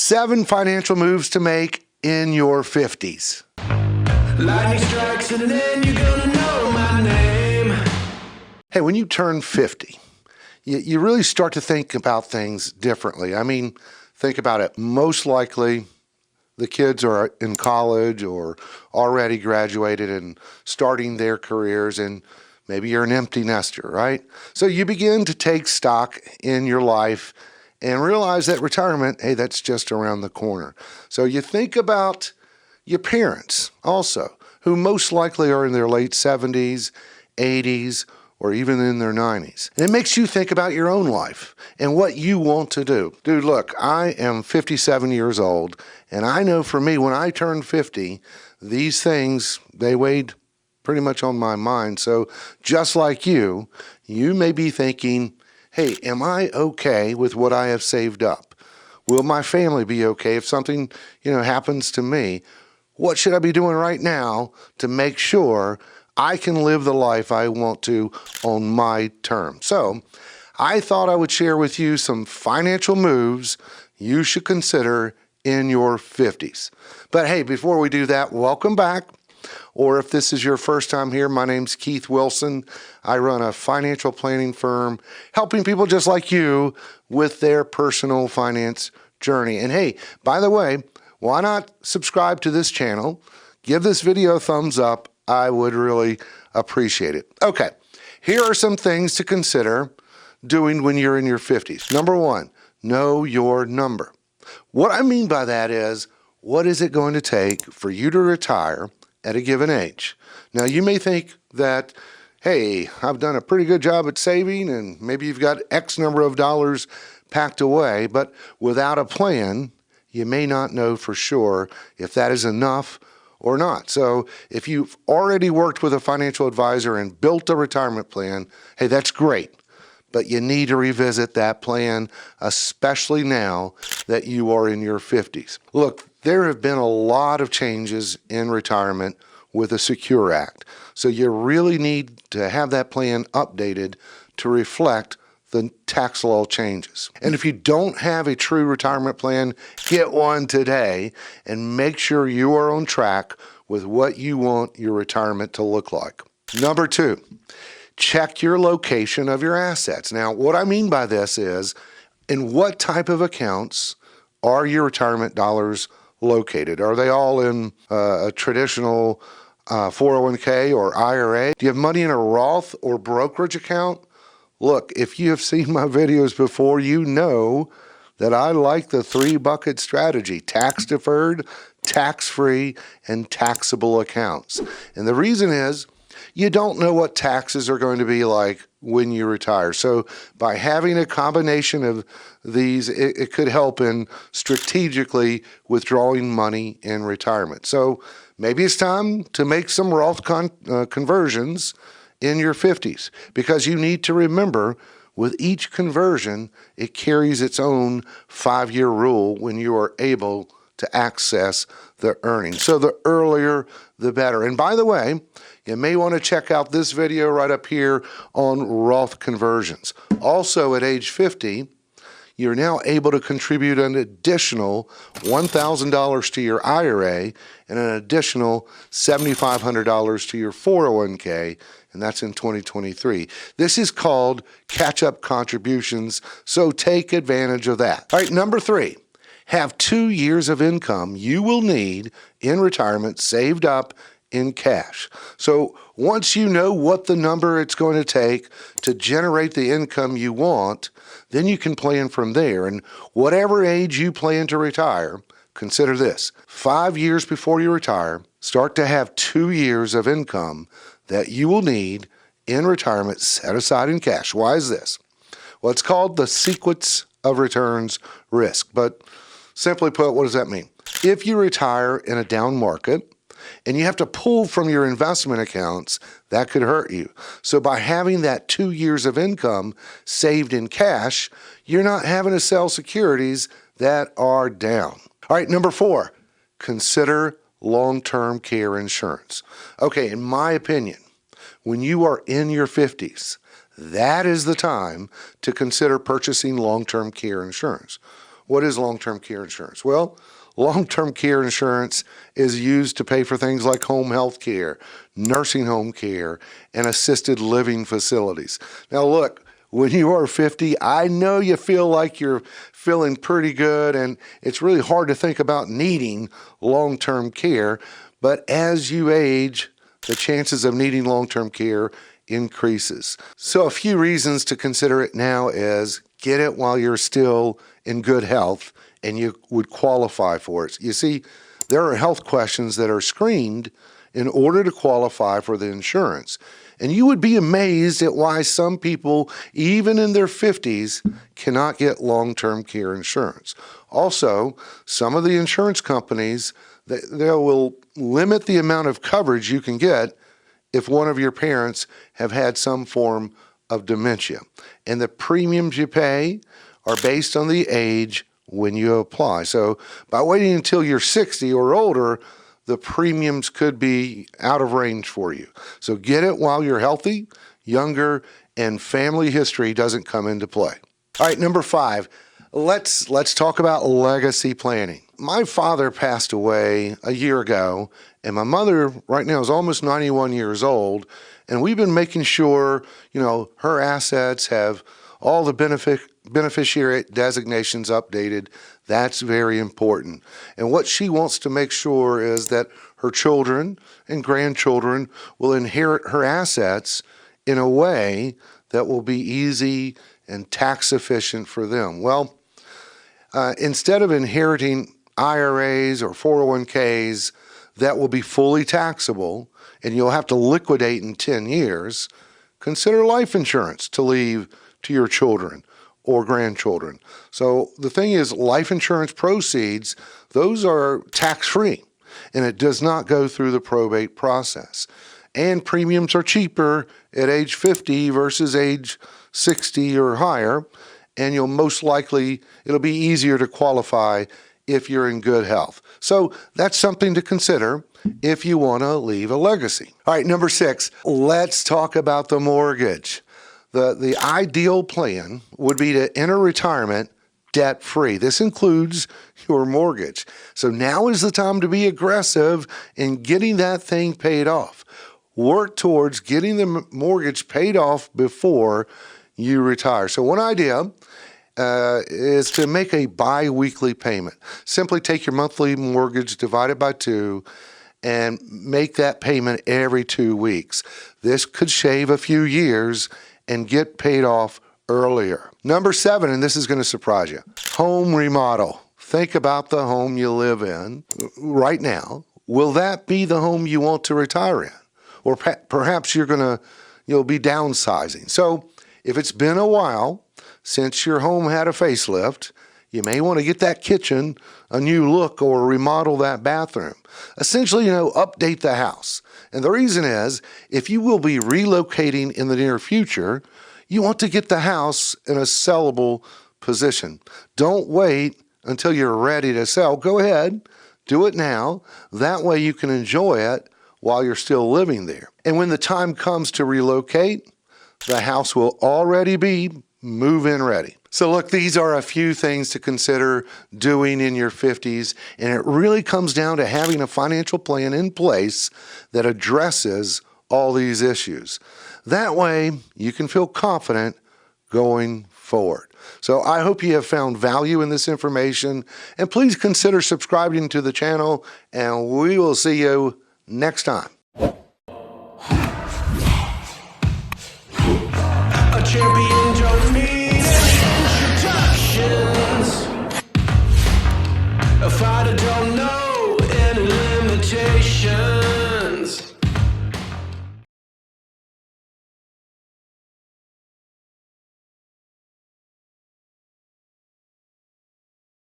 7 financial moves to make in your 50s. Lightning strikes and then you're gonna know my name. Hey, when you turn 50, you really start to think about things differently. I mean, think about it. Most likely, the kids are in college or already graduated and starting their careers, and maybe you're an empty nester, right? So you begin to take stock in your life and realize that retirement, hey, that's just around the corner. So you think about your parents also, who most likely are in their late 70s, 80s, or even in their 90s. And it makes you think about your own life and what you want to do. Dude, look, I am 57 years old, and I know for me, when I turned 50, these things, they weighed pretty much on my mind. So just like you may be thinking, hey, am I okay with what I have saved up? Will my family be okay if something, happens to me? What should I be doing right now to make sure I can live the life I want to on my terms? So I thought I would share with you some financial moves you should consider in your 50s. But hey, before we do that, welcome back. Or if this is your first time here, my name's Keith Wilson. I run a financial planning firm helping people just like you with their personal finance journey. And hey, by the way, why not subscribe to this channel? Give this video a thumbs up. I would really appreciate it. Okay, here are some things to consider doing when you're in your 50s. Number 1, know your number. What I mean by that is, what is it going to take for you to retire at a given age? Now, you may think that, hey, I've done a pretty good job at saving, and maybe you've got X number of dollars packed away, but without a plan, you may not know for sure if that is enough or not. So if you've already worked with a financial advisor and built a retirement plan, hey, that's great. But you need to revisit that plan, especially now that you are in your 50s. Look, there have been a lot of changes in retirement with the Secure Act. So you really need to have that plan updated to reflect the tax law changes. And if you don't have a true retirement plan, get one today and make sure you are on track with what you want your retirement to look like. Number 2, check your location of your assets. Now, what I mean by this is, in what type of accounts are your retirement dollars located? Are they all in a traditional 401k or IRA? Do you have money in a Roth or brokerage account? Look, if you have seen my videos before, you know that I like the 3-bucket strategy: tax deferred, tax free, and taxable accounts. And the reason is, you don't know what taxes are going to be like when you retire. So by having a combination of these, it could help in strategically withdrawing money in retirement. So maybe it's time to make some Roth conversions in your 50s, because you need to remember, with each conversion, it carries its own 5-year rule when you are able to access the earnings. So the earlier, the better. And by the way, you may want to check out this video right up here on Roth conversions. Also, at age 50, you're now able to contribute an additional $1,000 to your IRA and an additional $7,500 to your 401k, and that's in 2023. This is called catch-up contributions, so take advantage of that. All right, number 3, have 2 years of income you will need in retirement saved up in cash. So once you know what the number it's going to take to generate the income you want, then you can plan from there. And whatever age you plan to retire, consider this: 5 years before you retire, start to have 2 years of income that you will need in retirement set aside in cash. Why is this? Well, it's called the sequence of returns risk. But simply put, what does that mean? If you retire in a down market and you have to pull from your investment accounts, that could hurt you. So by having that 2 years of income saved in cash, you're not having to sell securities that are down. All right, number 4, consider long-term care insurance. Okay, in my opinion, when you are in your 50s, that is the time to consider purchasing long-term care insurance. What is long-term care insurance? Well, long-term care insurance is used to pay for things like home health care, nursing home care, and assisted living facilities. Now look, when you are 50, I know you feel like you're feeling pretty good, and it's really hard to think about needing long-term care, but as you age, the chances of needing long-term care increases. So a few reasons to consider it now is get it while you're still in good health and you would qualify for it. You see, there are health questions that are screened in order to qualify for the insurance. And you would be amazed at why some people, even in their 50s, cannot get long-term care insurance. Also, some of the insurance companies, they will limit the amount of coverage you can get if one of your parents have had some form of dementia. And the premiums you pay are based on the age when you apply. So by waiting until you're 60 or older, the premiums could be out of range for you. So get it while you're healthy, younger, and family history doesn't come into play. All right, number 5, let's talk about legacy planning. My father passed away a year ago, and my mother right now is almost 91 years old, and we've been making sure, her assets have all the beneficiary designations updated. That's very important. And what she wants to make sure is that her children and grandchildren will inherit her assets in a way that will be easy and tax efficient for them. Well, instead of inheriting IRAs or 401ks that will be fully taxable and you'll have to liquidate in 10 years, consider life insurance to leave to your children or grandchildren. So the thing is, life insurance proceeds, those are tax-free, and it does not go through the probate process. And premiums are cheaper at age 50 versus age 60 or higher, and it'll be easier to qualify if you're in good health. So that's something to consider if you want to leave a legacy. All right, number 6, let's talk about the mortgage. The ideal plan would be to enter retirement debt-free. This includes your mortgage. So now is the time to be aggressive in getting that thing paid off. Work towards getting the mortgage paid off before you retire. So one idea is to make a bi-weekly payment. Simply take your monthly mortgage, divide it by 2, and make that payment every 2 weeks. This could shave a few years and get paid off earlier. Number 7, and this is going to surprise you, home remodel. Think about the home you live in right now. Will that be the home you want to retire in? Or perhaps you'll be downsizing. So if it's been a while since your home had a facelift, you may want to get that kitchen a new look or remodel that bathroom. Essentially, update the house. And the reason is, if you will be relocating in the near future, you want to get the house in a sellable position. Don't wait until you're ready to sell. Go ahead, do it now. That way you can enjoy it while you're still living there. And when the time comes to relocate, the house will already be move-in ready. So look, these are a few things to consider doing in your 50s, and it really comes down to having a financial plan in place that addresses all these issues. That way, you can feel confident going forward. So I hope you have found value in this information, and please consider subscribing to the channel, and we will see you next time. A champion don't need introductions. A fighter don't know any limitations.